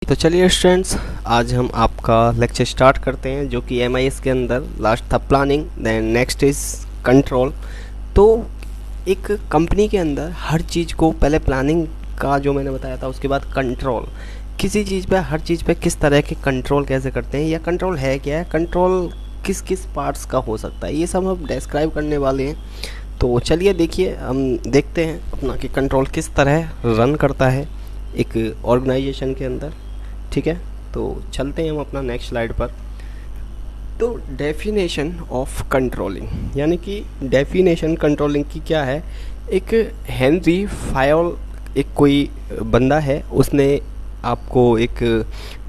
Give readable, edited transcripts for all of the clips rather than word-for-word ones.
तो चलिए स्टूडेंट्स, आज हम आपका लेक्चर स्टार्ट करते हैं जो कि एमआईएस के अंदर लास्ट था planning, then next is control. तो एक कंपनी के अंदर हर चीज़ को पहले प्लानिंग का जो मैंने बताया था, उसके बाद कंट्रोल। किसी चीज़ पे, हर चीज़ पे किस तरह के कंट्रोल कैसे करते हैं, या कंट्रोल है क्या है, कंट्रोल किस किस पार्ट्स का हो सकता है, ये सब हम डिस्क्राइब करने वाले हैं। तो चलिए देखिए, हम देखते हैं अपना कि कंट्रोल किस तरह रन करता है एक ऑर्गेनाइजेशन के अंदर। ठीक है, तो चलते हैं हम अपना नेक्स्ट स्लाइड पर। तो डेफिनेशन ऑफ कंट्रोलिंग, यानी कि डेफिनेशन कंट्रोलिंग की क्या है। एक हेनरी फायोल, एक कोई बंदा है, उसने आपको एक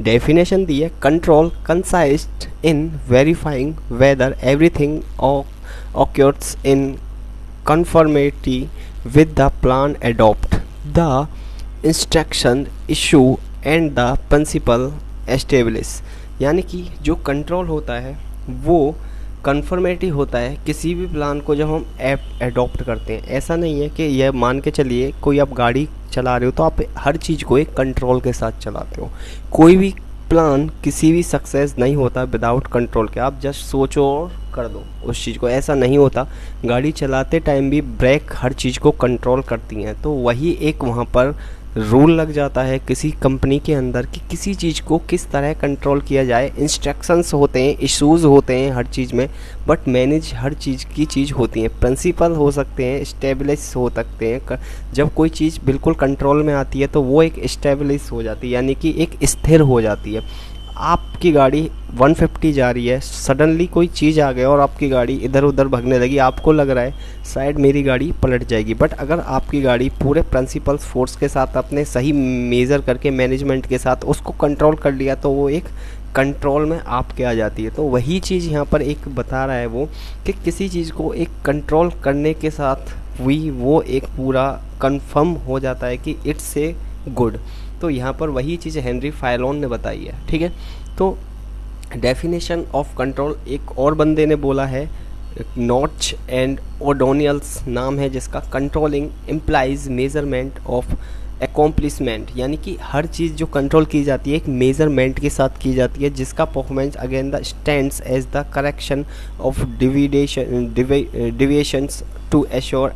डेफिनेशन दी है। Control consists in verifying whether everything occurs in conformity with the plan, adopt the instruction issue and the principle establish. यानी कि जो कंट्रोल होता है वो कन्फर्मेटी होता है किसी भी प्लान को जब हम एडॉप्ट करते हैं। ऐसा नहीं है कि यह मान के चलिए कोई आप गाड़ी चला रहे हो तो आप हर चीज़ को एक कंट्रोल के साथ चलाते हो। कोई भी प्लान किसी भी सक्सेस नहीं होता विदाउट कंट्रोल के। आप जस्ट सोचो और कर दो उस चीज़ को, ऐसा नहीं होता। गाड़ी चलाते टाइम भी ब्रेक हर चीज़ को कंट्रोल करती हैं। तो वही एक वहाँ पर रूल लग जाता है किसी कंपनी के अंदर कि किसी चीज़ को किस तरह कंट्रोल किया जाए। इंस्ट्रक्शंस होते हैं, इश्यूज़ होते हैं हर चीज़ में, बट मैनेज हर चीज़ की चीज़ होती हैं। प्रिंसिपल हो सकते हैं, स्टेबलिश हो सकते हैं। जब कोई चीज़ बिल्कुल कंट्रोल में आती है तो वो एक स्टेबलिश हो जाती है, यानी कि एक स्थिर हो जाती है। आपकी गाड़ी 150 जा रही है, सडनली कोई चीज़ आ गया और आपकी गाड़ी इधर उधर भागने लगी, आपको लग रहा है शायद मेरी गाड़ी पलट जाएगी। बट अगर आपकी गाड़ी पूरे प्रिंसिपल फोर्स के साथ, अपने सही मेज़र करके मैनेजमेंट के साथ उसको कंट्रोल कर लिया, तो वो एक कंट्रोल में आपके आ जाती है। तो वही चीज़ यहाँ पर एक बता रहा है वो कि किसी चीज़ को एक कंट्रोल करने के साथ वो एक पूरा कंफर्म हो जाता है कि इट्स ए गुड। तो यहाँ पर वही चीज़ हेनरी फायलोन ने बताई है। ठीक है, तो डेफिनेशन ऑफ कंट्रोल एक और बंदे ने बोला है, नॉच एंड ओडोनियल्स नाम है जिसका। Controlling implies measurement of accomplishment, यानी कि हर चीज़ जो कंट्रोल की जाती है एक मेजरमेंट के साथ की जाती है, जिसका performance again the stands as the correction of deviations to assure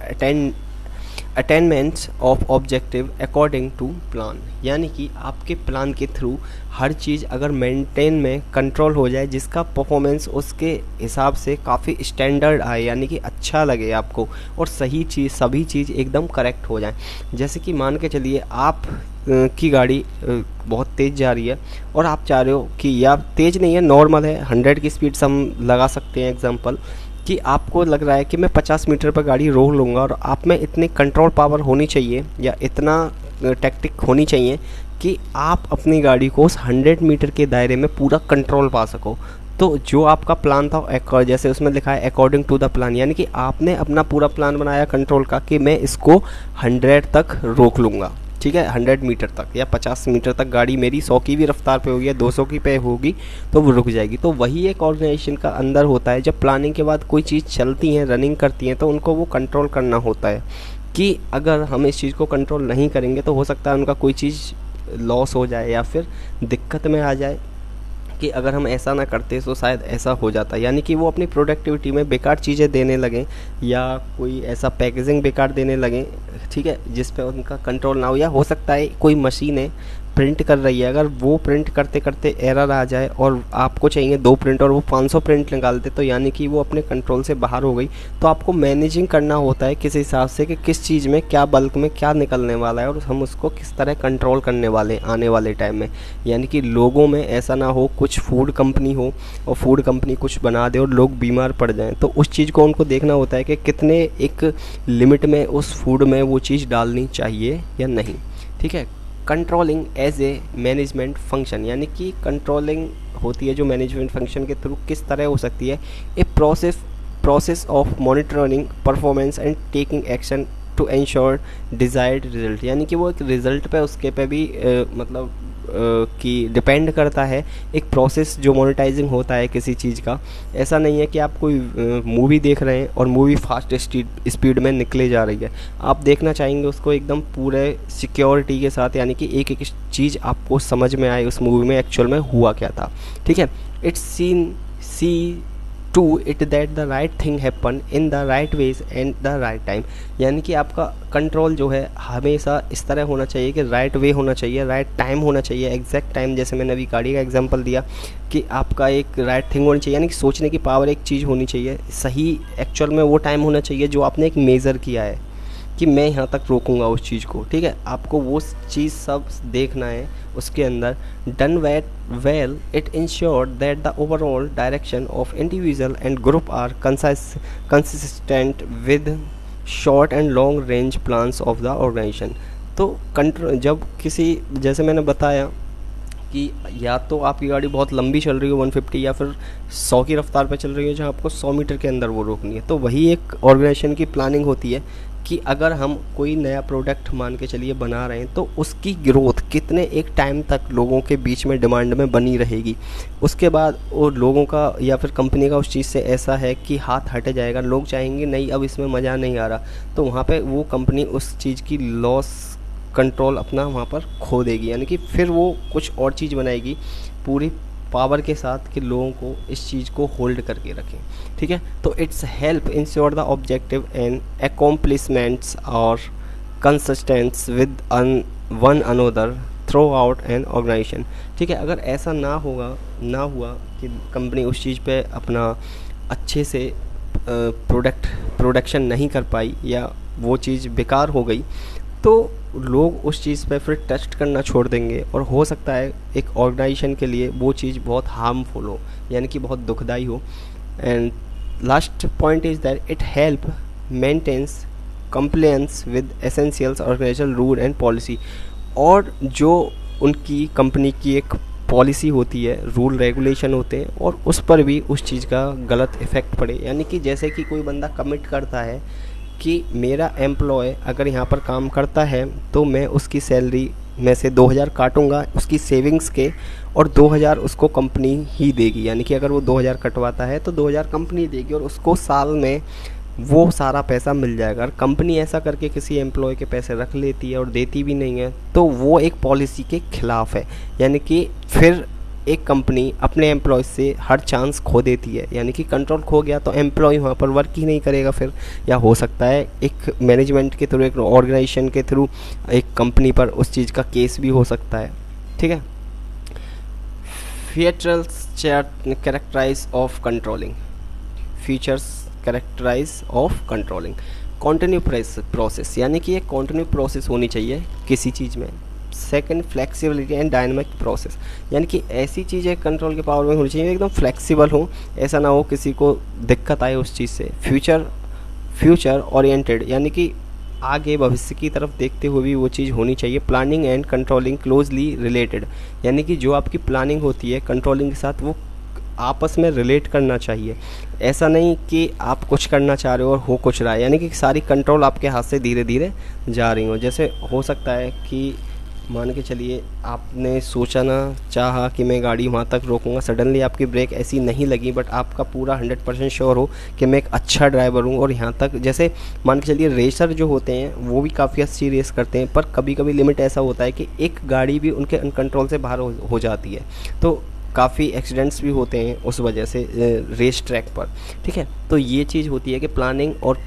attainments of objective according to plan. यानी कि आपके प्लान के थ्रू हर चीज़ अगर मेंटेन में कंट्रोल हो जाए, जिसका परफॉर्मेंस उसके हिसाब से काफ़ी स्टैंडर्ड आए, यानी कि अच्छा लगे आपको, और सही चीज़, सभी चीज़ एकदम करेक्ट हो जाए। जैसे कि मान के चलिए आप की गाड़ी बहुत तेज़ जा रही है और आप चाह रहे हो कि, या तेज़ नहीं है, नॉर्मल है, 100 की स्पीड से हम लगा सकते हैं एग्जांपल, कि आपको लग रहा है कि मैं 50 मीटर पर गाड़ी रोक लूँगा, और आप में इतनी कंट्रोल पावर होनी चाहिए या इतना टैक्टिक होनी चाहिए कि आप अपनी गाड़ी को उस 100 मीटर के दायरे में पूरा कंट्रोल पा सको। तो जो आपका प्लान था, जैसे उसमें लिखा है अकॉर्डिंग टू द प्लान, यानी कि आपने अपना पूरा प्लान बनाया कंट्रोल का कि मैं इसको 100 तक रोक लूँगा। ठीक है, 100 मीटर तक या 50 मीटर तक गाड़ी मेरी 100 की भी रफ्तार पे होगी या 200 की पे होगी तो वो रुक जाएगी। तो वही एक ऑर्गेनाइजेशन का अंदर होता है, जब प्लानिंग के बाद कोई चीज़ चलती हैं, रनिंग करती हैं, तो उनको वो कंट्रोल करना होता है कि अगर हम इस चीज़ को कंट्रोल नहीं करेंगे तो हो सकता है उनका कोई चीज़ लॉस हो जाए या फिर दिक्कत में आ जाए, कि अगर हम ऐसा ना करते तो शायद ऐसा हो जाता। यानी कि वो अपनी प्रोडक्टिविटी में बेकार चीज़ें देने लगें या कोई ऐसा पैकेजिंग बेकार देने लगें, ठीक है, जिस पे उनका कंट्रोल ना हो। या हो सकता है कोई मशीन है, प्रिंट कर रही है, अगर वो प्रिंट करते करते एरर आ जाए और आपको चाहिए 2 प्रिंट और वो 500 प्रिंट निकालते, तो यानी कि वो अपने कंट्रोल से बाहर हो गई। तो आपको मैनेजिंग करना होता है किस हिसाब से कि किस चीज़ में क्या बल्क में क्या निकलने वाला है और हम उसको किस तरह कंट्रोल करने वाले आने वाले टाइम में। यानी कि लोगों में ऐसा ना हो कुछ फूड कंपनी हो और फूड कंपनी कुछ बना दे और लोग बीमार पड़ जाएँ, तो उस चीज़ को उनको देखना होता है कि कितने एक लिमिट में उस फूड में वो चीज़ डालनी चाहिए या नहीं। ठीक है, controlling as a management function, यानी कि कंट्रोलिंग होती है जो मैनेजमेंट फंक्शन के थ्रू किस तरह हो सकती है। A process of monitoring performance and taking action to ensure desired result, यानी कि वो एक रिज़ल्ट पे उसके पे भी मतलब की डिपेंड करता है एक प्रोसेस जो मोनेटाइजिंग होता है किसी चीज़ का। ऐसा नहीं है कि आप कोई मूवी देख रहे हैं और मूवी फास्ट स्पीड में निकले जा रही है, आप देखना चाहेंगे उसको एकदम पूरे सिक्योरिटी के साथ, यानी कि एक एक चीज़ आपको समझ में आए उस मूवी में एक्चुअल में हुआ क्या था। ठीक है, it's seen see to it that the right thing happen in the right ways and the right time, यानी कि आपका कंट्रोल जो है हमेशा इस तरह होना चाहिए कि राइट वे होना चाहिए, राइट टाइम होना चाहिए, एग्जैक्ट टाइम। जैसे मैंने अभी गाड़ी का एग्जांपल दिया कि आपका एक राइट थिंग होनी चाहिए, यानी कि सोचने की पावर एक चीज़ होनी चाहिए, सही एक्चुअल में वो टाइम होना चाहिए जो आपने एक मेज़र किया है कि मैं यहाँ तक रोकूंगा उस चीज़ को। ठीक है, आपको वो चीज़ सब देखना है उसके अंदर। Done well it ensure that the overall direction of individual and group are consistent with short and long range plans of the organisation. तो कंट्रोल जब किसी, जैसे मैंने बताया कि या तो आपकी गाड़ी बहुत लंबी चल रही हो 150 या फिर 100 की रफ्तार पर चल रही हो जहाँ आपको 100 मीटर के अंदर वो रोकनी है, तो वही एक ऑर्गेनाइजेशन की प्लानिंग होती है कि अगर हम कोई नया प्रोडक्ट मान के चलिए बना रहे हैं तो उसकी ग्रोथ कितने एक टाइम तक लोगों के बीच में डिमांड में बनी रहेगी, उसके बाद वो लोगों का या फिर कंपनी का उस चीज़ से ऐसा है कि हाथ हट जाएगा, लोग चाहेंगे नहीं अब इसमें मज़ा नहीं आ रहा, तो वहाँ पे वो कंपनी उस चीज़ की लॉस कंट्रोल अपना वहाँ पर खो देगी, यानी कि फिर वो कुछ और चीज़ बनाएगी पूरी पावर के साथ कि लोगों को इस चीज़ को होल्ड करके रखें। ठीक है, तो it's help ensure the objective and accomplishments और consistence with one another throughout an organisation. ठीक है, अगर ऐसा ना हुआ कि कंपनी उस चीज़ पे अपना अच्छे से प्रोडक्शन नहीं कर पाई या वो चीज़ बेकार हो गई, तो लोग उस चीज़ पे फिर टेस्ट करना छोड़ देंगे और हो सकता है एक ऑर्गेनाइजेशन के लिए वो चीज़ बहुत हार्मफुल हो, यानी कि बहुत दुखदाई हो। And last point is that it help maintains compliance with essentials organisation rule and policy, और जो उनकी कंपनी की एक पॉलिसी होती है, रूल रेगुलेशन होते हैं, और उस पर भी उस चीज़ का गलत इफ़ेक्ट पड़े। यानी कि जैसे कि कोई बंदा कमिट करता है कि मेरा एम्प्लॉय अगर यहाँ पर काम करता है तो मैं उसकी सैलरी में से 2000 काटूंगा उसकी सेविंग्स के, और 2000 उसको कंपनी ही देगी, यानी कि अगर वो 2000 कटवाता है तो 2000 कंपनी देगी और उसको साल में वो सारा पैसा मिल जाएगा। अगर कंपनी ऐसा करके किसी एम्प्लॉय के पैसे रख लेती है और देती भी नहीं है तो वो एक पॉलिसी के खिलाफ है, यानी कि फिर एक कंपनी अपने एम्प्लॉय से हर चांस खो देती है, यानी कि कंट्रोल खो गया तो एम्प्लॉय वहाँ पर वर्क ही नहीं करेगा फिर, या हो सकता है एक मैनेजमेंट के थ्रू, एक ऑर्गेनाइजेशन के थ्रू एक कंपनी पर उस चीज़ का केस भी हो सकता है। ठीक है, features characterise of controlling continue process, यानी कि एक कॉन्टिन्यू प्रोसेस होनी चाहिए किसी चीज़ में। Second, flexibility and dynamic process, यानी कि ऐसी चीज़ें कंट्रोल के पावर में होनी चाहिए एकदम फ्लेक्सिबल हो, ऐसा ना हो किसी को दिक्कत आए उस चीज़ से। फ्यूचर ओरिएंटेड, यानी कि आगे भविष्य की तरफ देखते हुए भी वो चीज़ होनी चाहिए। Planning and controlling closely related, यानी कि जो आपकी प्लानिंग होती है कंट्रोलिंग के साथ वो आपस में रिलेट करना चाहिए, ऐसा नहीं कि आप कुछ करना चाह रहे हो और हो कुछ रहा है, यानी कि सारी कंट्रोल आपके हाथ से धीरे धीरे जा रही हो। जैसे हो सकता है कि मान के चलिए आपने सोचा ना चाहा कि मैं गाड़ी वहाँ तक रोकूंगा, सडनली आपकी ब्रेक ऐसी नहीं लगी, बट आपका पूरा 100% श्योर हो कि मैं एक अच्छा ड्राइवर हूँ और यहाँ तक, जैसे मान के चलिए रेसर जो होते हैं वो भी काफ़ी अच्छी रेस करते हैं, पर कभी कभी लिमिट ऐसा होता है कि एक गाड़ी भी उनके कंट्रोल से बाहर हो जाती है, तो काफ़ी एक्सीडेंट्स भी होते हैं उस वजह से रेस ट्रैक पर। ठीक है, तो ये चीज़ होती है कि प्लानिंग और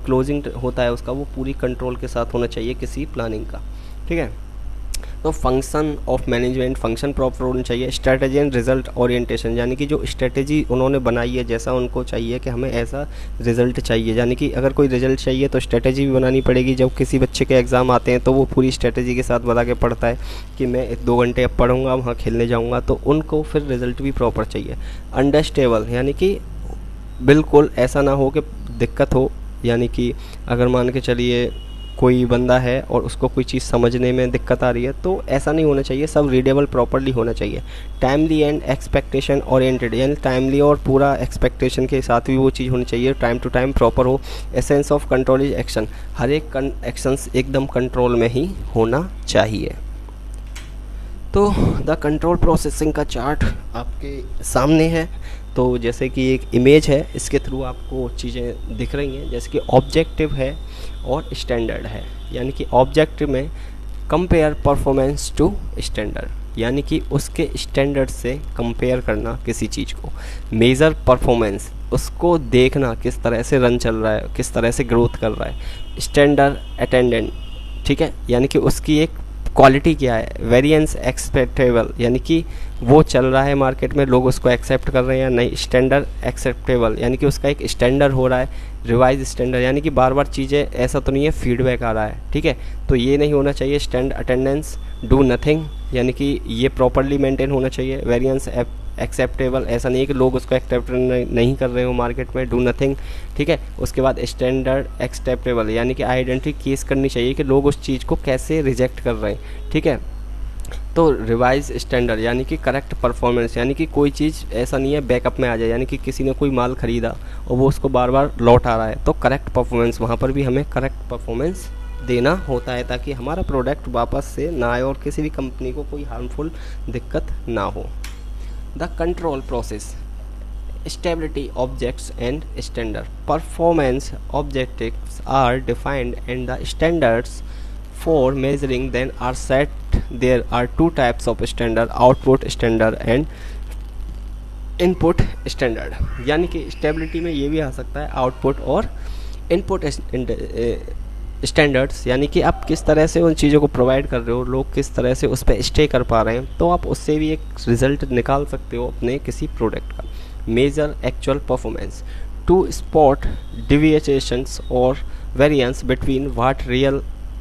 क्लोजिंग होता है उसका वो पूरी कंट्रोल के साथ होना चाहिए किसी प्लानिंग का। ठीक है, तो function of management, function proper होना चाहिए। स्ट्रेटजी एंड रिजल्ट ओरिएंटेशन, यानी कि जो स्ट्रेटजी उन्होंने बनाई है जैसा उनको चाहिए कि हमें ऐसा रिजल्ट चाहिए, यानी कि अगर कोई रिजल्ट चाहिए तो स्ट्रेटजी भी बनानी पड़ेगी। जब किसी बच्चे के एग्ज़ाम आते हैं तो वो पूरी स्ट्रेटजी के साथ बता के पढ़ता है कि मैं 2 घंटे अब पढ़ूंगा वहाँ खेलने जाऊँगा, तो उनको फिर रिज़ल्ट भी प्रॉपर चाहिए। अंडरस्टेबल, यानी कि बिल्कुल ऐसा ना हो कि दिक्कत हो, यानी कि अगर मान के चलिए कोई बंदा है और उसको कोई चीज़ समझने में दिक्कत आ रही है तो ऐसा नहीं होना चाहिए, सब रीडेबल प्रॉपरली होना चाहिए। टाइमली एंड एक्सपेक्टेशन ओरिएंटेड, यानी टाइमली और पूरा एक्सपेक्टेशन के साथ भी वो चीज़ होनी चाहिए, टाइम टू टाइम प्रॉपर हो। Essence of control is action, हर एक एक्शंस एकदम कंट्रोल में ही होना चाहिए। तो द कंट्रोल प्रोसेसिंग का चार्ट आपके सामने है। तो जैसे कि एक इमेज है, इसके थ्रू आपको चीज़ें दिख रही हैं, जैसे कि ऑब्जेक्टिव है और स्टैंडर्ड है। यानी कि ऑब्जेक्टिव में कंपेयर परफॉर्मेंस टू स्टैंडर्ड, यानी कि उसके स्टैंडर्ड से कंपेयर करना किसी चीज़ को। मेज़र परफॉर्मेंस, उसको देखना किस तरह से रन चल रहा है, किस तरह से ग्रोथ कर रहा है। स्टैंडर्ड अटेंडेंट, ठीक है, यानी कि उसकी एक क्वालिटी क्या है। वेरिएंस एक्सेप्टेबल, यानी कि वो चल रहा है मार्केट में, लोग उसको एक्सेप्ट कर रहे हैं या नहीं। स्टैंडर्ड एक्सेप्टेबल, यानी कि उसका एक स्टैंडर्ड हो रहा है। रिवाइज स्टैंडर्ड, यानी कि बार बार चीज़ें, ऐसा तो नहीं है फीडबैक आ रहा है, ठीक है, तो ये नहीं होना चाहिए। स्टैंड अटेंडेंस, डू नथिंग, यानी कि ये प्रॉपरली मेंटेन होना चाहिए। वेरिएंस एक्सेप्टेबल, ऐसा नहीं है कि लोग उसको एक्सेप्ट नहीं कर रहे हो मार्केट में, डू नथिंग, ठीक है। उसके बाद स्टैंडर्ड एक्सेप्टेबल, यानी कि आइडेंटिटी केस करनी चाहिए कि लोग उस चीज़ को कैसे रिजेक्ट कर रहे हैं, ठीक है। तो रिवाइज स्टैंडर्ड, यानी कि करेक्ट परफॉर्मेंस, यानी कि कोई चीज़ ऐसा नहीं है बैकअप में आ जाए, यानी कि किसी ने कोई माल ख़रीदा और वो उसको बार बार लौट आ रहा है, तो करेक्ट परफॉर्मेंस, वहाँ पर भी हमें करेक्ट परफॉर्मेंस देना होता है ताकि हमारा प्रोडक्ट वापस से ना आए और किसी भी कंपनी को कोई हार्मफुल दिक्कत ना हो। The control process, stability objects and standard performance objectives are defined and the standards for measuring them are set. There are two types of standard, output standard and input standard। यानी कि stability में ये भी आ सकता है output और input standards, यानी कि आप किस तरह से उन चीज़ों को प्रोवाइड कर रहे हो, लोग किस तरह से उस पर स्टे कर पा रहे हैं, तो आप उससे भी एक रिज़ल्ट निकाल सकते हो अपने किसी प्रोडक्ट का। Measure actual performance to spot deviations और variance between what real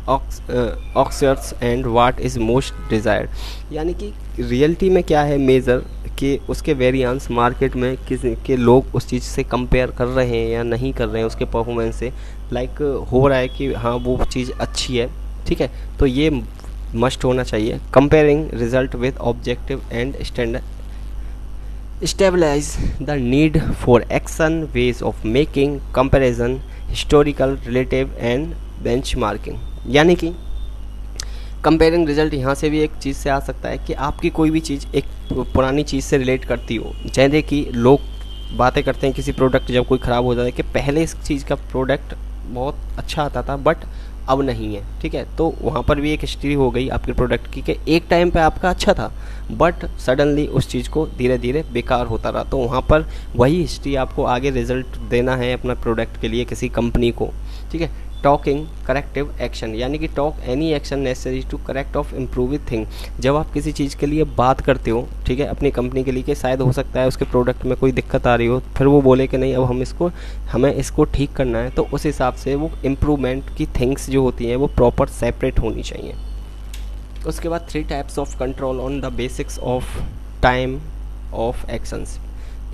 occurs and what is most desired, यानी कि रियलिटी में क्या है मेज़र कि उसके वेरिएंस मार्केट में किसी के लोग उस चीज़ से कंपेयर कर रहे हैं या नहीं कर रहे हैं, उसके परफॉर्मेंस से लाइक हो रहा है कि हाँ वो चीज़ अच्छी है, ठीक है, तो ये मस्ट होना चाहिए। Comparing result with objective and standard stabilise the need for action ways of making comparison historical relative and benchmarking, यानी कि कंपेयरिंग रिजल्ट यहाँ से भी एक चीज़ से आ सकता है कि आपकी कोई भी चीज़ एक पुरानी चीज़ से रिलेट करती हो। जैसे कि लोग बातें करते हैं किसी प्रोडक्ट जब कोई ख़राब हो जाता है कि पहले इस चीज़ का प्रोडक्ट बहुत अच्छा आता था बट अब नहीं है, ठीक है, तो वहाँ पर भी एक हिस्ट्री हो गई आपके प्रोडक्ट की कि एक टाइम पे आपका अच्छा था बट सडनली उस चीज़ को धीरे धीरे बेकार होता रहा, तो वहाँ पर वही हिस्ट्री आपको आगे रिजल्ट देना है अपना प्रोडक्ट के लिए किसी कंपनी को, ठीक है। टॉकिंग करेक्टिव एक्शन, यानी कि talk any action necessary to correct of improve thing, जब आप किसी चीज़ के लिए बात करते हो, ठीक है, अपनी कंपनी के लिए कि शायद हो सकता है उसके प्रोडक्ट में कोई दिक्कत आ रही हो, फिर वो बोले कि नहीं अब हमें इसको ठीक करना है, तो उस हिसाब से वो इम्प्रूवमेंट की थिंग्स जो होती हैं वो प्रॉपर सेपरेट होनी चाहिए। उसके बाद 3 types of control on the basics of time of actions.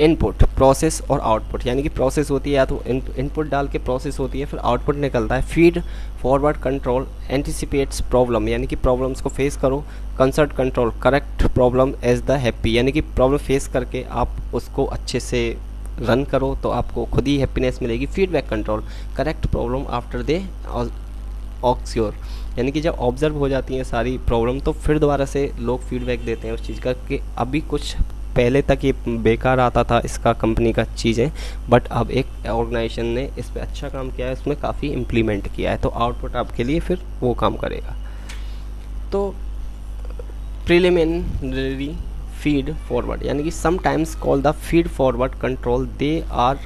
Input, process और आउटपुट, यानी कि प्रोसेस होती है या तो इनपुट डाल के प्रोसेस होती है, फिर आउटपुट निकलता है। Feed forward control anticipates problem, यानी कि प्रॉब्लम्स को फेस करो। Concurrent control correct problem as they happen, यानी कि प्रॉब्लम फेस करके आप उसको अच्छे से रन करो तो आपको खुद ही हैप्पीनेस मिलेगी। Feedback control correct problem after they occur, यानी कि जब ऑब्जर्व हो जाती हैं सारी प्रॉब्लम तो फिर दोबारा से लोग फीडबैक देते हैं उस चीज़ का कि अभी कुछ पहले तक ये बेकार आता था इसका कंपनी का चीज़ें, बट अब एक ऑर्गेनाइजेशन ने इस पर अच्छा काम किया है, इसमें काफ़ी इम्प्लीमेंट किया है, तो आउटपुट आपके लिए फिर वो काम करेगा। तो प्रिलिमिनरी फीड फॉरवर्ड, यानी कि sometimes call the feed forward control, they are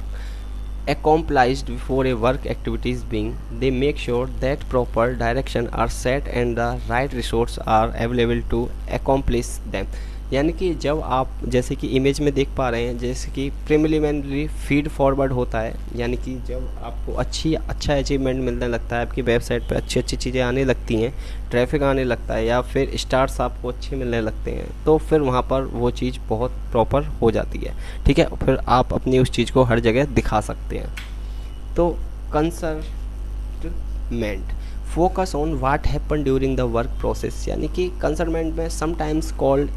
accomplished before a work activity is being, they make sure that proper direction are set and the right resources are available to accomplish them, यानी कि जब आप जैसे कि image में देख पा रहे हैं जैसे कि प्रिलिमिनरी फीड फॉरवर्ड होता है, यानी कि जब आपको अच्छा अचीवमेंट मिलने लगता है, आपकी वेबसाइट पे अच्छी चीज़ें आने लगती हैं, ट्रैफिक आने लगता है या फिर स्टार्स आपको अच्छे मिलने लगते हैं, तो फिर वहाँ पर वो चीज़ बहुत प्रॉपर हो जाती है, ठीक है, फिर आप अपनी उस चीज़ को हर जगह दिखा सकते हैं। तो concurrent focus on what happen during the work process, यानी कि कंसर्टमेंट में sometimes called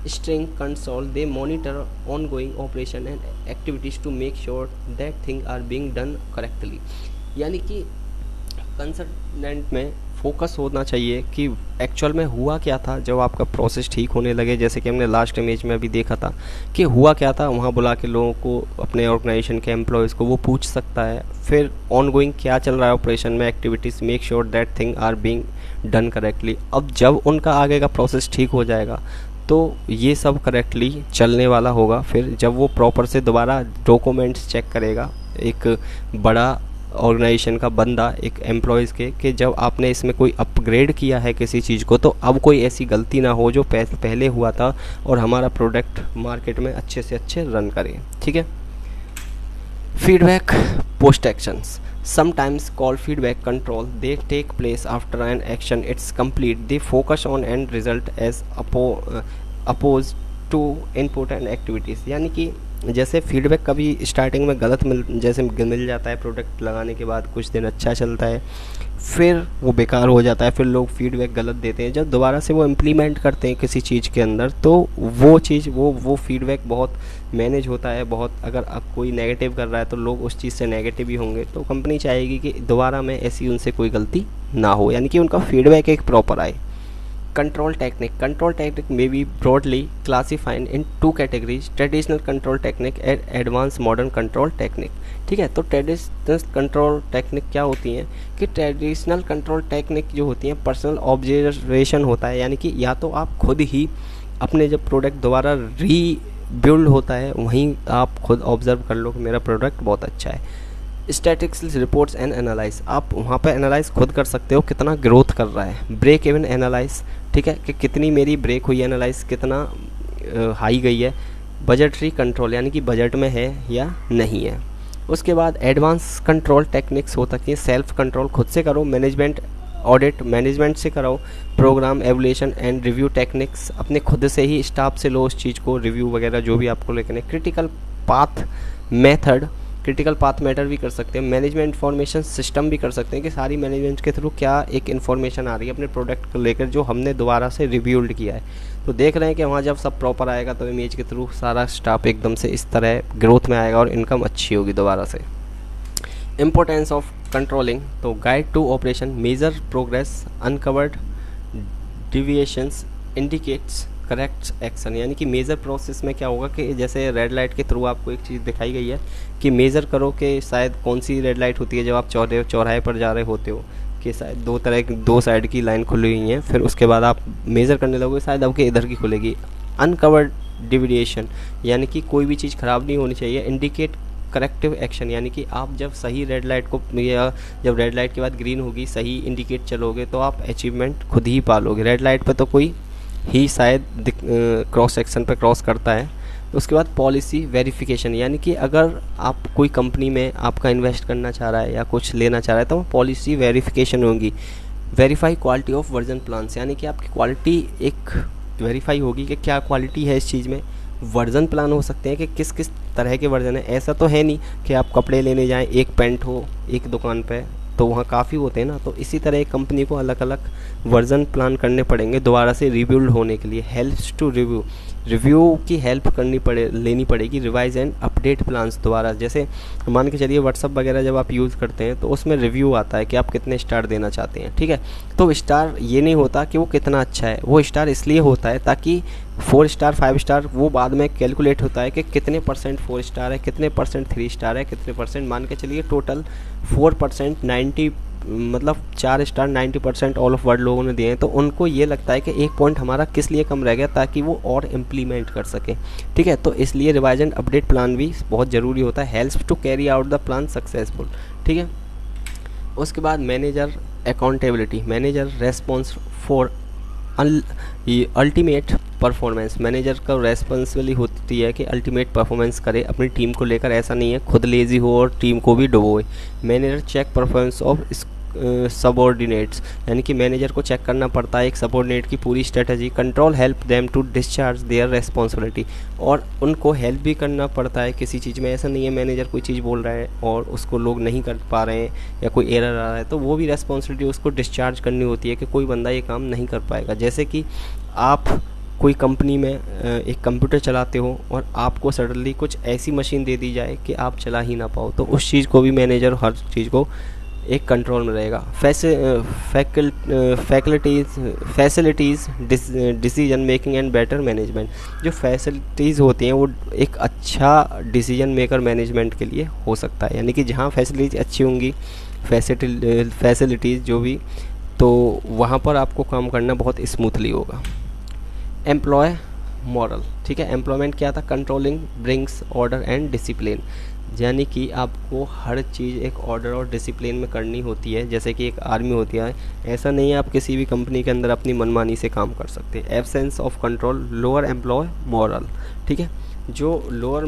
string console, they monitor ongoing operation and activities to make sure that things are being done correctly, यानी कि कंसल्टेंट में फोकस होना चाहिए कि actual में हुआ क्या था जब आपका प्रोसेस ठीक होने लगे। जैसे कि हमने लास्ट इमेज में अभी देखा था कि हुआ क्या था, वहाँ बुला के लोगों को, अपने ऑर्गेनाइजेशन के एम्प्लॉयज़ को वो पूछ सकता है। फिर ऑन गोइंग क्या चल रहा है ऑपरेशन में, activities, make sure that thing are being done correctly. अब जब उनका आगे का प्रोसेस ठीक हो जाएगा तो ये सब करेक्टली चलने वाला होगा। फिर जब वो प्रॉपर से दोबारा डॉक्यूमेंट्स चेक करेगा एक बड़ा ऑर्गेनाइजेशन का बंदा, एक एम्प्लॉयज़ के, कि जब आपने इसमें कोई अपग्रेड किया है किसी चीज़ को, तो अब कोई ऐसी गलती ना हो जो पहले हुआ था और हमारा प्रोडक्ट मार्केट में अच्छे से अच्छे रन करे। ठीक है। Feedback post actions sometimes called feedback control, they take place after an action it's complete. They focus on end result as opposed to input and activities। यानी कि जैसे फीडबैक कभी स्टार्टिंग में गलत मिल जाता है, प्रोडक्ट लगाने के बाद कुछ दिन अच्छा चलता है, फिर वो बेकार हो जाता है, फिर लोग फीडबैक गलत देते हैं। जब दोबारा से वो इम्प्लीमेंट करते हैं किसी चीज़ के अंदर, तो वो चीज़ वो फीडबैक बहुत मैनेज होता है। बहुत अगर अब कोई नेगेटिव कर रहा है तो लोग उस चीज़ से नेगेटिव ही होंगे, तो कंपनी चाहेगी कि दोबारा में ऐसी उनसे कोई गलती ना हो, यानी कि उनका फीडबैक एक प्रॉपर आए। Control technique may be broadly classified in two categories, traditional control technique and advance modern control technique. ठीक है, तो ट्रेडिशनल कंट्रोल टेक्निक क्या होती हैं कि ट्रेडिशनल कंट्रोल टेक्निक जो होती हैं पर्सनल ऑब्जर्वेशन होता है, यानी कि या तो आप खुद ही अपने जब प्रोडक्ट दोबारा रीबिल्ड होता है वहीं आप खुद ऑब्जर्व कर लो कि मेरा प्रोडक्ट बहुत अच्छा है। स्टैटिस्टिक्स रिपोर्ट्स एंड एनालाइज, आप वहाँ पर एनालाइज खुद कर सकते हो कितना ग्रोथ कर रहा है। ब्रेक इवन एनालाइज, ठीक है, कि कितनी मेरी ब्रेक हुई, एनालाइज कितना हाई गई है। बजटरी कंट्रोल, यानी कि बजट में है या नहीं है। उसके बाद एडवांस कंट्रोल टेक्निक्स हो सकती है, सेल्फ कंट्रोल खुद से करो, मैनेजमेंट ऑडिट मैनेजमेंट से कराओ, programme evaluation and review techniques अपने खुद से ही स्टाफ से लो उस चीज़ को, रिव्यू वगैरह जो भी आपको लेकर है। क्रिटिकल पाथ मैटर भी कर सकते हैं। मैनेजमेंट इंफॉर्मेशन सिस्टम भी कर सकते हैं कि सारी मैनेजमेंट के थ्रू क्या एक इन्फॉर्मेशन आ रही है अपने प्रोडक्ट को लेकर जो हमने दोबारा से रिव्यूल्ड किया है। तो देख रहे हैं कि वहाँ जब सब प्रॉपर आएगा तो इमेज के थ्रू सारा स्टाफ एकदम से इस तरह ग्रोथ में आएगा और इनकम अच्छी होगी दोबारा से। इम्पोर्टेंस ऑफ कंट्रोलिंग, तो guide to operation, measure progress, uncovered deviations, indicates correct action. यानी कि मेज़र प्रोसेस में क्या होगा कि जैसे रेड लाइट के थ्रू आपको एक चीज़ दिखाई गई है कि मेज़र करो कि शायद कौन सी रेड लाइट होती है जब आप चौराहे पर जा रहे होते हो, कि शायद दो साइड की लाइन खुली हुई हैं, फिर उसके बाद आप मेज़र करने लगोगे शायद आपके इधर की खुलेगी। अनकवर्ड डिविएशन, यानी कि कोई भी चीज़ ख़राब नहीं होनी चाहिए। इंडिकेट करेक्टिव एक्शन, यानी कि आप जब सही रेड लाइट को, या जब रेड लाइट के बाद ग्रीन होगी सही इंडिकेट चलोगे तो आप अचीवमेंट खुद ही पालोगे। रेड लाइट पर तो कोई ही शायद क्रॉस सेक्शन पर क्रॉस करता है। उसके बाद पॉलिसी वेरिफिकेशन, यानी कि अगर आप कोई कंपनी में आपका इन्वेस्ट करना चाह रहा है या कुछ लेना चाह रहा है तो पॉलिसी वेरिफिकेशन होगी। Verify quality of version plans, यानी कि आपकी क्वालिटी एक वेरीफाई होगी कि क्या क्वालिटी है इस चीज़ में। वर्जन प्लान हो सकते हैं कि किस किस तरह के वर्जन है। ऐसा तो है नहीं कि आप कपड़े लेने जाएं एक पैंट हो एक दुकान पे तो वहाँ काफ़ी होते हैं ना, तो इसी तरह एक कंपनी को अलग अलग वर्जन प्लान करने पड़ेंगे दोबारा से रिबिल्ड होने के लिए। हेल्प्स टू रिव्यू की हेल्प लेनी पड़ेगी। रिवाइज एंड अपडेट प्लान्स, दोबारा जैसे मान के चलिए व्हाट्सअप वगैरह जब आप यूज़ करते हैं तो उसमें रिव्यू आता है कि आप कितने स्टार देना चाहते हैं। ठीक है, तो स्टार ये नहीं होता कि वो कितना अच्छा है, वो स्टार इसलिए होता है ताकि 4 स्टार 5 स्टार वो बाद में कैलकुलेट होता है कि कितने परसेंट 4 स्टार है, कितने परसेंट 3 स्टार है, कितने परसेंट, मान के चलिए टोटल 4% 90 मतलब 4 स्टार 90% ऑल ऑफ वर्ल्ड लोगों ने दिए हैं, तो उनको ये लगता है कि एक पॉइंट हमारा किस लिए कम रह गया ताकि वो और इम्प्लीमेंट कर सके। ठीक है, तो इसलिए रिवाइज एंड अपडेट प्लान भी बहुत ज़रूरी होता है। Helps to carry out the plan successful. ठीक है, उसके बाद manager accountability, manager response for ultimate performance. Manager का रेस्पॉन्सिबिलिटी होती है कि अल्टीमेट परफॉर्मेंस करे अपनी टीम को लेकर, ऐसा नहीं है खुद लेजी हो और टीम को भी डुबोए। Manager check performance of subordinates, यानी कि मैनेजर को चेक करना पड़ता है एक सबऑर्डिनेट की पूरी strategy. Control help them to discharge their responsibility, और उनको हेल्प भी करना पड़ता है किसी चीज़ में। ऐसा नहीं है मैनेजर कोई चीज़ बोल रहा है और उसको लोग नहीं कर पा रहे हैं या कोई एरर आ रहा है तो वो भी रेस्पॉन्सिबिलिटी उसको डिस्चार्ज करनी होती है कि कोई बंदा ये काम नहीं कर पाएगा। जैसे कि आप कोई कंपनी में एक कंप्यूटर चलाते हो और आपको सडनली कुछ ऐसी मशीन दे दी जाए कि आप चला ही ना पाओ, तो उस चीज़ को भी मैनेजर हर चीज़ को एक कंट्रोल में रहेगा। Facilities decision making and better management. जो फैसिलिटीज़ होती हैं वो एक अच्छा डिसीजन मेकर मैनेजमेंट के लिए हो सकता है, यानी कि जहाँ फैसिलिटीज़ अच्छी होंगी, फैसिलिटीज़ जो भी, तो वहाँ पर आपको काम करना बहुत स्मूथली होगा। एम्प्लॉय मॉरल, ठीक है, एम्प्लॉयमेंट क्या था, controlling brings order and discipline, यानी कि आपको हर चीज़ एक ऑर्डर और डिसिप्लिन में करनी होती है, जैसे कि एक आर्मी होती है। ऐसा नहीं है आप किसी भी कंपनी के अंदर अपनी मनमानी से काम कर सकते हैं। Absence of control lower employee morale, ठीक है, जो लोअर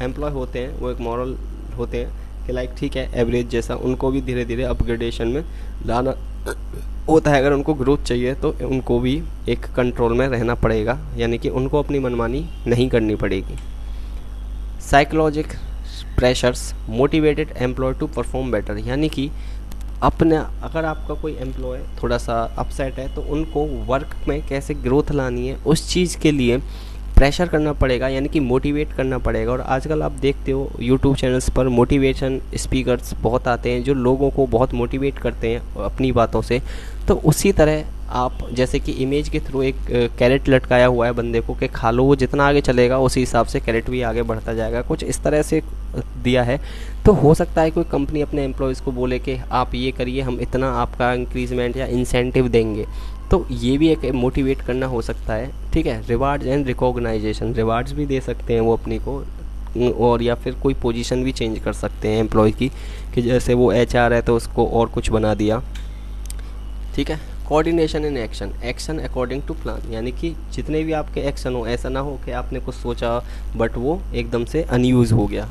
एम्प्लॉय होते हैं वो एक मॉरल होते हैं कि लाइक ठीक है एवरेज जैसा, उनको भी धीरे धीरे अपग्रेडेशन में लाना होता है। अगर उनको ग्रोथ चाहिए तो उनको भी एक कंट्रोल में रहना पड़ेगा, यानी कि उनको अपनी मनमानी नहीं करनी पड़ेगी। Psychological pressures motivated employee to perform better, यानी कि अपने अगर आपका कोई एम्प्लॉय थोड़ा सा अपसेट है तो उनको वर्क में कैसे ग्रोथ लानी है उस चीज़ के लिए प्रेशर करना पड़ेगा, यानी कि मोटिवेट करना पड़ेगा। और आजकल आप देखते हो यूट्यूब चैनल्स पर मोटिवेशन स्पीकर्स बहुत आते हैं जो लोगों को बहुत मोटिवेट करते हैं अपनी बातों से। तो उसी तरह आप जैसे कि इमेज के थ्रू एक कैरेट लटकाया हुआ है बंदे को कि खा लो, वो जितना आगे चलेगा उसी हिसाब से कैरेट भी आगे बढ़ता जाएगा, कुछ इस तरह से दिया है। तो हो सकता है कोई कंपनी अपने एम्प्लॉयज़ को बोले कि आप ये करिए, हम इतना आपका इंक्रीजमेंट या इंसेंटिव देंगे, तो ये भी एक मोटिवेट करना हो सकता है, ठीक है। रिवार्ड्स एंड रिकॉग्नाइजेशन, रिवार्ड्स भी दे सकते हैं वो अपनी को, और या फिर कोई पोजीशन भी चेंज कर सकते हैं एम्प्लॉय की, कि जैसे वो एचआर है तो उसको और कुछ बना दिया, ठीक है। Coordination in action, action according to plan, यानी कि जितने भी आपके एक्शन हो ऐसा ना हो कि आपने कुछ सोचा बट वो एकदम से अनयूज़ हो गया,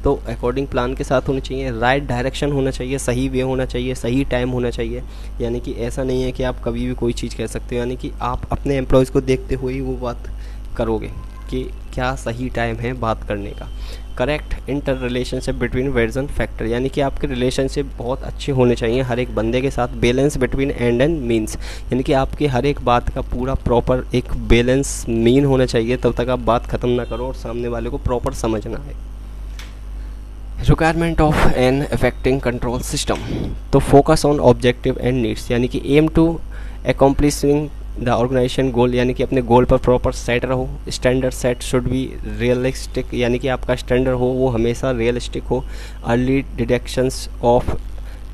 तो अकॉर्डिंग प्लान के साथ होनी चाहिए। राइट डायरेक्शन होना चाहिए, सही वे होना चाहिए, सही टाइम होना चाहिए, यानी कि ऐसा नहीं है कि आप कभी भी कोई चीज़ कह सकते हो, यानी कि आप अपने एम्प्लॉयज़ को देखते हुए ही वो बात करोगे कि क्या सही टाइम है बात करने का। Correct inter relationship between words and factor, यानी कि आपके रिलेशनशिप बहुत अच्छे होने चाहिए हर एक बंदे के साथ। Balance between and and means, यानी कि आपकी हर एक बात का पूरा प्रॉपर एक बैलेंस मीन होना चाहिए, तब तक आप बात ख़त्म ना करो और सामने वाले को प्रॉपर समझना है। Requirement of an effective control system, तो focus on objective and needs, यानी कि aim to accomplishing the organisation goal, यानी कि अपने गोल पर प्रॉपर सेट रहो। Standard set should be realistic, यानी कि आपका स्टैंडर्ड हो वो हमेशा रियलिस्टिक हो। अर्ली डिटेक्शंस ऑफ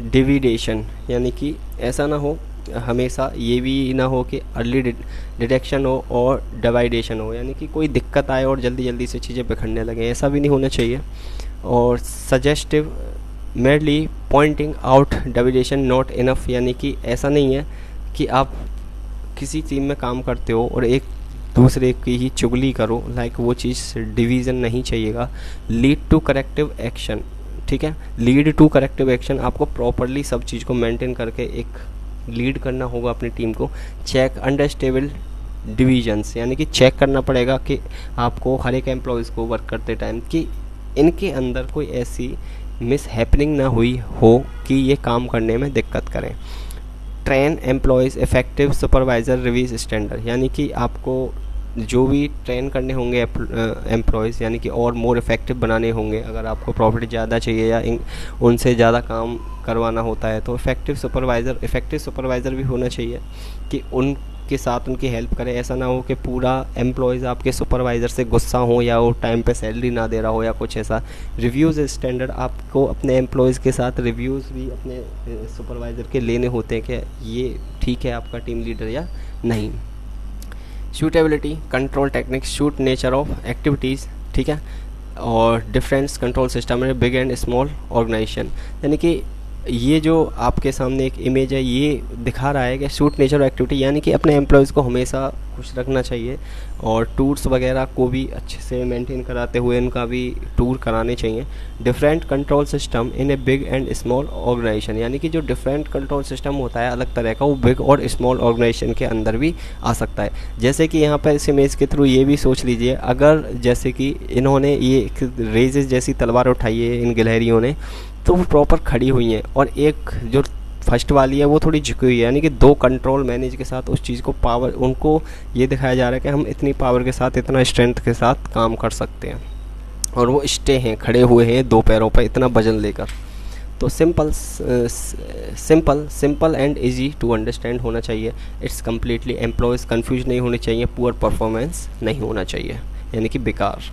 डिविडेशन, यानी कि ऐसा ना हो हमेशा ये भी ना हो कि अर्ली डिटेक्शन हो और डिवाइडेशन हो, यानी कि कोई दिक्कत आए और जल्दी जल्दी से चीज़ें बिखरने लगें, ऐसा भी नहीं होना चाहिए। और suggestive merely pointing out deviation not enough, यानी कि ऐसा नहीं है कि आप किसी टीम में काम करते हो और एक दूसरे की ही चुगली करो, लाइक वो चीज़ डिवीज़न नहीं चाहिएगा। लीड टू करेक्टिव एक्शन, ठीक है, लीड टू करेक्टिव एक्शन, आपको प्रॉपरली सब चीज़ को मेंटेन करके एक लीड करना होगा अपनी टीम को। चेक अंडरस्टेबल डिवीजन्स, यानी कि चेक करना पड़ेगा कि आपको हर एक एम्प्लॉयज़ को वर्क करते टाइम कि इनके अंदर कोई ऐसी मिस हैपनिंग ना हुई हो कि ये काम करने में दिक्कत करें। Train employees effective supervisor reviews standard, यानी कि आपको जो भी ट्रेन करने होंगे एम्प्लॉयज़, यानी कि और मोर इफ़ेक्टिव बनाने होंगे। अगर आपको प्रॉफिट ज़्यादा चाहिए या उनसे ज़्यादा काम करवाना होता है तो इफ़ेक्टिव सुपरवाइज़र भी होना चाहिए कि उनके साथ उनकी हेल्प करें। ऐसा ना हो कि पूरा एम्प्लॉयज़ आपके सुपरवाइज़र से गुस्सा हो या वो टाइम पे सैलरी ना दे रहा हो या कुछ ऐसा। रिव्यूज़ स्टैंडर्ड, आपको अपने एम्प्लॉयज़ के साथ रिव्यूज़ भी अपने सुपरवाइज़र के लेने होते हैं कि ये ठीक है आपका टीम लीडर या नहीं। Suitability control techniques, shoot nature of activities, ठीक है, और डिफरेंस कंट्रोल सिस्टम है बिग एंड स्मॉल ऑर्गेनाइजेशन, यानी कि ये जो आपके सामने एक इमेज है ये दिखा रहा है कि शूट नेचर ऑफ एक्टिविटी, यानी कि अपने एम्प्लॉयज़ को हमेशा खुश रखना चाहिए और टूर्स वगैरह को भी अच्छे से मेंटेन कराते हुए उनका भी टूर कराने चाहिए। Different control system in a big and small organisation, यानी कि जो डिफरेंट कंट्रोल सिस्टम होता है अलग तरह का, वो बिग और स्मॉल ऑर्गेनाइजेशन के अंदर भी आ सकता है। जैसे कि यहाँ पर इस इमेज के थ्रू ये भी सोच लीजिए, अगर जैसे कि इन्होंने ये रेजेस जैसी तलवार उठाई है इन गिलहरियों ने, तो वो प्रॉपर खड़ी हुई हैं, और एक जो फर्स्ट वाली है वो थोड़ी झुकी हुई है, यानी कि दो कंट्रोल मैनेज के साथ उस चीज़ को पावर, उनको ये दिखाया जा रहा है कि हम इतनी पावर के साथ इतना स्ट्रेंथ के साथ काम कर सकते हैं, और वो स्टे हैं, खड़े हुए हैं दो पैरों पर इतना वजन लेकर। तो simple and easy to understand होना चाहिए। इट्स कम्प्लीटली एम्प्लॉयज़ कंफ्यूज नहीं होने चाहिए, पुअर परफॉर्मेंस नहीं होना चाहिए यानी कि बेकार।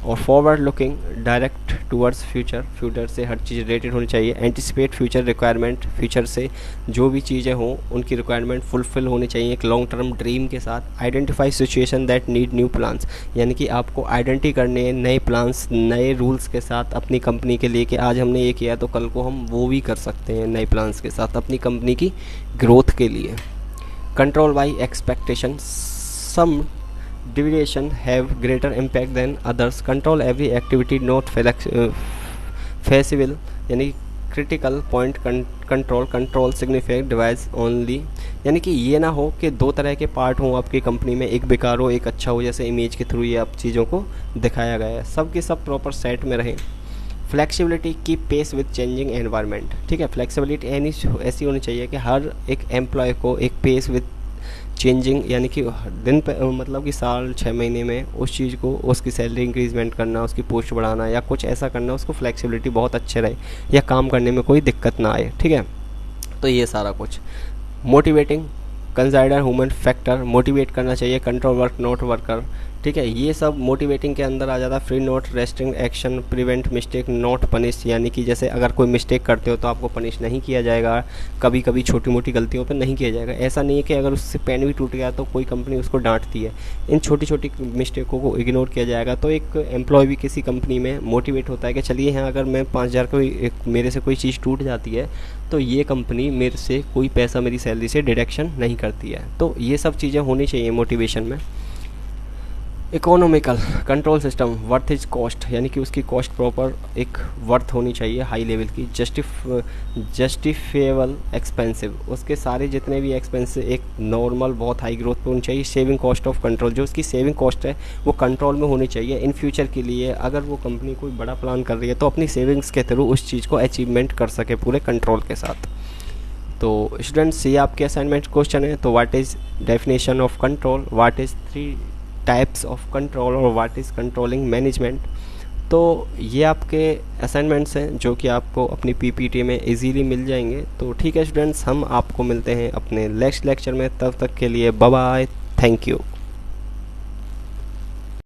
और forward looking, direct towards future से हर चीज़ रिलेटेड होनी चाहिए। एंटिसिपेट फ्यूचर रिक्वायरमेंट, फ्यूचर से जो भी चीज़ें हों उनकी रिक्वायरमेंट फुलफ़िल होनी चाहिए एक लॉन्ग टर्म ड्रीम के साथ। Identify situation that need new plans, यानी कि आपको आइडेंटिटी करने नए प्लान्स, नए रूल्स के साथ अपनी कंपनी के लिए कि आज हमने ये किया तो कल को हम वो भी कर सकते हैं नए प्लान्स के साथ अपनी कंपनी की ग्रोथ के लिए। Control by expectation, some deviation have greater impact than others. Control every activity not feasible, यानी critical point control significant device only, यानी कि ये ना हो कि दो तरह के पार्ट हों आपकी कंपनी में, एक बेकार हो एक अच्छा हो, जैसे इमेज के थ्रू ये आप चीज़ों को दिखाया गया है। सब के सब प्रॉपर सेट में रहें। फ्लेक्सिबिलिटी की पेस विद चेंजिंग एनवायरनमेंट, ठीक है। फ्लेक्सिबिलिटी ऐसी होनी चाहिए कि हर एक एम्प्लॉय को एक पेस विद चेंजिंग, यानी कि दिन पे मतलब कि साल 6 महीने में उस चीज़ को, उसकी सैलरी इंक्रीजमेंट करना, उसकी पोस्ट बढ़ाना या कुछ ऐसा करना, उसको फ्लेक्सिबिलिटी बहुत अच्छे रहे या काम करने में कोई दिक्कत ना आए, ठीक है। तो ये सारा कुछ। Motivating, consider human factor, motivate करना चाहिए, कंट्रोल वर्क नॉट वर्कर, ठीक है। ये सब मोटिवेटिंग के अंदर आ जाता है। Free note restrict action, prevent mistake not punish, यानी कि जैसे अगर कोई मिस्टेक करते हो तो आपको पनिश नहीं किया जाएगा, कभी कभी छोटी मोटी गलतियों पर नहीं किया जाएगा। ऐसा नहीं है कि अगर उससे पेन भी टूट गया तो कोई कंपनी उसको डांटती है, इन छोटी छोटी मिस्टेकों को इग्नोर किया जाएगा। तो एक एम्प्लॉय भी किसी कंपनी में मोटिवेट होता है कि चलिए हाँ, अगर मैं 5,000 को मेरे से कोई चीज़ टूट जाती है तो ये कंपनी मेरे से कोई पैसा मेरी सैलरी से डिडक्शन नहीं करती है। तो ये सब चीज़ें होनी चाहिए मोटिवेशन में। Economical control system, worth is cost, यानी कि उसकी कॉस्ट प्रॉपर एक वर्थ होनी चाहिए हाई लेवल की। जस्टिफिएबल एक्सपेंसिव, उसके सारे जितने भी एक्सपेंस एक नॉर्मल बहुत हाई ग्रोथ पे होनी चाहिए। सेविंग कॉस्ट ऑफ कंट्रोल, जो उसकी सेविंग कॉस्ट है वो कंट्रोल में होनी चाहिए। इन फ्यूचर के लिए अगर वो कंपनी कोई बड़ा प्लान कर रही है तो अपनी सेविंग्स के थ्रू उस चीज़ को अचीवमेंट कर सके पूरे कंट्रोल के साथ। तो स्टूडेंट्स, ये आपके असाइनमेंट क्वेश्चन है। तो what is definition of control, what is 3 types of control और व्हाट इज़ कंट्रोलिंग मैनेजमेंट। तो ये आपके असाइनमेंट्स हैं जो कि आपको अपनी पीपीटी में इजीली मिल जाएंगे। तो ठीक है स्टूडेंट्स, हम आपको मिलते हैं अपने नेक्स्ट लेक्चर में। तब तक के लिए बाय बाय, थैंक यू।